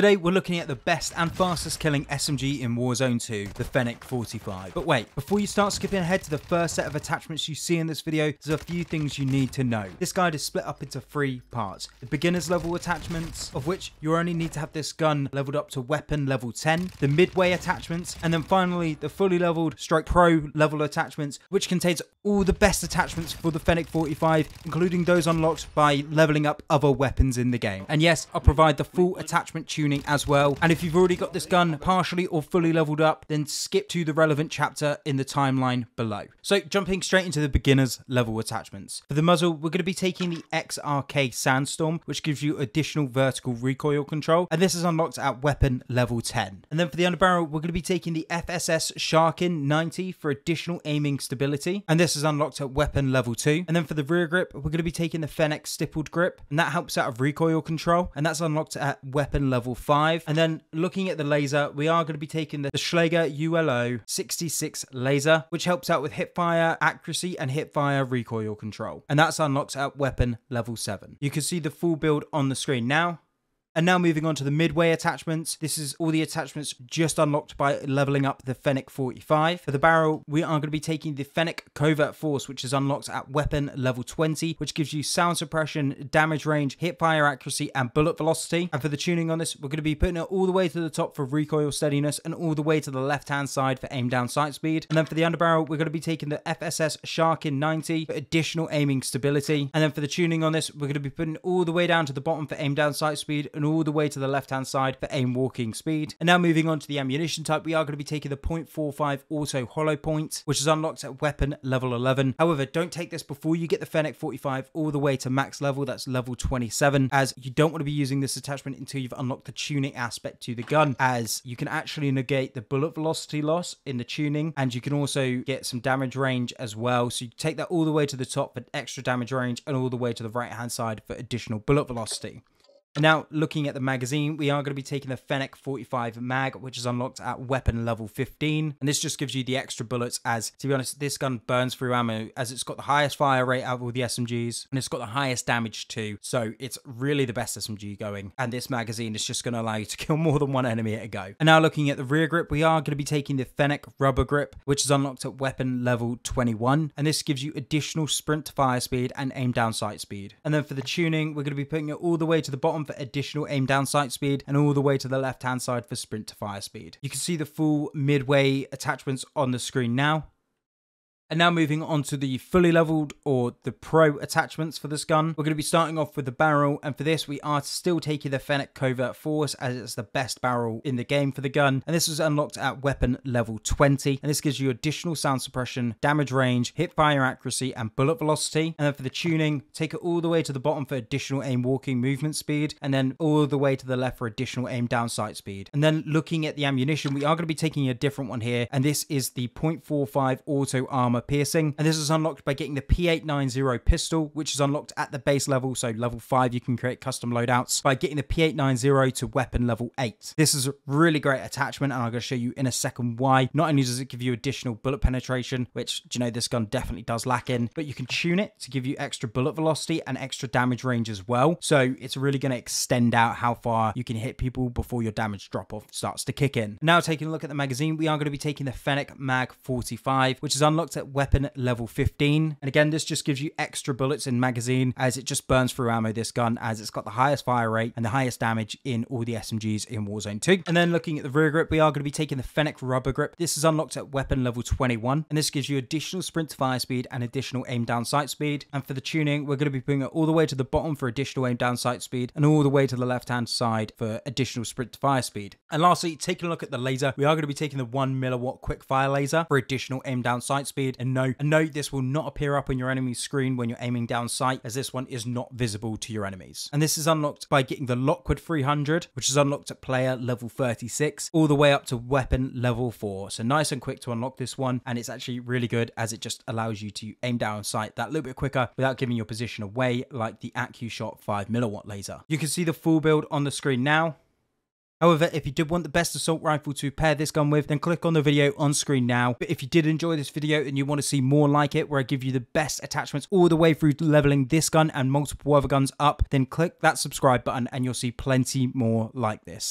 Today we're looking at the best and fastest killing SMG in Warzone 2, the Fennec 45. But wait, before you start skipping ahead to the first set of attachments you see in this video, there's a few things you need to know. This guide is split up into 3 parts. The beginner's level attachments, of which you only need to have this gun leveled up to weapon level 10, the midway attachments, and then finally the fully leveled stroke pro level attachments, which contains all the best attachments for the Fennec 45, including those unlocked by leveling up other weapons in the game. And yes, I'll provide the full attachment tuning as well. And if you've already got this gun partially or fully leveled up, then skip to the relevant chapter in the timeline below. So jumping straight into the beginner's level attachments. For the muzzle, we're going to be taking the XRK Sandstorm, which gives you additional vertical recoil control, and this is unlocked at weapon level 10. And then for the underbarrel, we're going to be taking the FSS Sharkin 90 for additional aiming stability, and this is unlocked at weapon level 2. And then for the rear grip, we're going to be taking the Fennec Stippled Grip, and that helps out of recoil control, and that's unlocked at weapon level 5. And then looking at the laser, we are going to be taking the Schlager ULO 66 laser, which helps out with hipfire accuracy and hipfire recoil control, and that's unlocked at weapon level 7. You can see the full build on the screen now. And now moving on to the midway attachments. This is all the attachments just unlocked by leveling up the Fennec 45. For the barrel, we are going to be taking the Fennec Covert Force, which is unlocked at weapon level 20, which gives you sound suppression, damage range, hip fire accuracy, and bullet velocity. And for the tuning on this, we're going to be putting it all the way to the top for recoil steadiness and all the way to the left-hand side for aim down sight speed. And then for the underbarrel, we're going to be taking the FSS Sharkin 90 for additional aiming stability. And then for the tuning on this, we're going to be putting it all the way down to the bottom for aim down sight speed and all the way to the left hand side for aim walking speed. And now moving on to the ammunition type, we are going to be taking the .45 auto hollow point, which is unlocked at weapon level 11. However, don't take this before you get the Fennec 45 all the way to max level, that's level 27, as you don't want to be using this attachment until you've unlocked the tuning aspect to the gun, as you can actually negate the bullet velocity loss in the tuning, and you can also get some damage range as well. So you take that all the way to the top for extra damage range and all the way to the right hand side for additional bullet velocity. And now looking at the magazine, we are going to be taking the Fennec 45 mag, which is unlocked at weapon level 15. And this just gives you the extra bullets, as to be honest, this gun burns through ammo, as it's got the highest fire rate out of all the SMGs, and it's got the highest damage too. So it's really the best SMG going. And this magazine is just going to allow you to kill more than one enemy at a go. And now looking at the rear grip, we are going to be taking the Fennec Rubber Grip, which is unlocked at weapon level 21. And this gives you additional sprint to fire speed and aim down sight speed. And then for the tuning, we're going to be putting it all the way to the bottom for additional aim down sight speed and all the way to the left hand side for sprint to fire speed. You can see the full midway attachments on the screen now. And now moving on to the fully leveled or the pro attachments for this gun. We're going to be starting off with the barrel, and for this we are still taking the Fennec Covert Force, as it's the best barrel in the game for the gun, and this is unlocked at weapon level 20, and this gives you additional sound suppression, damage range, hip fire accuracy, and bullet velocity. And then for the tuning, take it all the way to the bottom for additional aim walking movement speed, and then all the way to the left for additional aim down sight speed. And then looking at the ammunition, we are going to be taking a different one here, and this is the .45 auto armor piercing, and this is unlocked by getting the P890 pistol, which is unlocked at the base level, so level 5 you can create custom loadouts by getting the P890 to weapon level 8. This is a really great attachment, and I'm going to show you in a second why. Not only does it give you additional bullet penetration, which, you know, this gun definitely does lack in, but you can tune it to give you extra bullet velocity and extra damage range as well, so it's really going to extend out how far you can hit people before your damage drop off starts to kick in. Now taking a look at the magazine, we are going to be taking the Fennec Mag 45, which is unlocked at weapon level 15, and again this just gives you extra bullets in magazine, as it just burns through ammo, this gun, as it's got the highest fire rate and the highest damage in all the SMGs in Warzone 2. And then looking at the rear grip, we are going to be taking the Fennec Rubber Grip. This is unlocked at weapon level 21, and this gives you additional sprint to fire speed and additional aim down sight speed. And for the tuning, we're going to be putting it all the way to the bottom for additional aim down sight speed and all the way to the left hand side for additional sprint to fire speed. And lastly, taking a look at the laser, we are going to be taking the 1 milliwatt quick fire laser for additional aim down sight speed. And note this will not appear up on your enemy's screen when you're aiming down sight, as this one is not visible to your enemies. And this is unlocked by getting the Lockwood 300, which is unlocked at player level 36, all the way up to weapon level 4. So nice and quick to unlock this one, and it's actually really good, as it just allows you to aim down sight that little bit quicker without giving your position away, like the AccuShot 5 milliwatt laser. You can see the full build on the screen now. However, if you did want the best assault rifle to pair this gun with, then click on the video on screen now. But if you did enjoy this video and you want to see more like it, where I give you the best attachments all the way through to leveling this gun and multiple other guns up, then click that subscribe button and you'll see plenty more like this.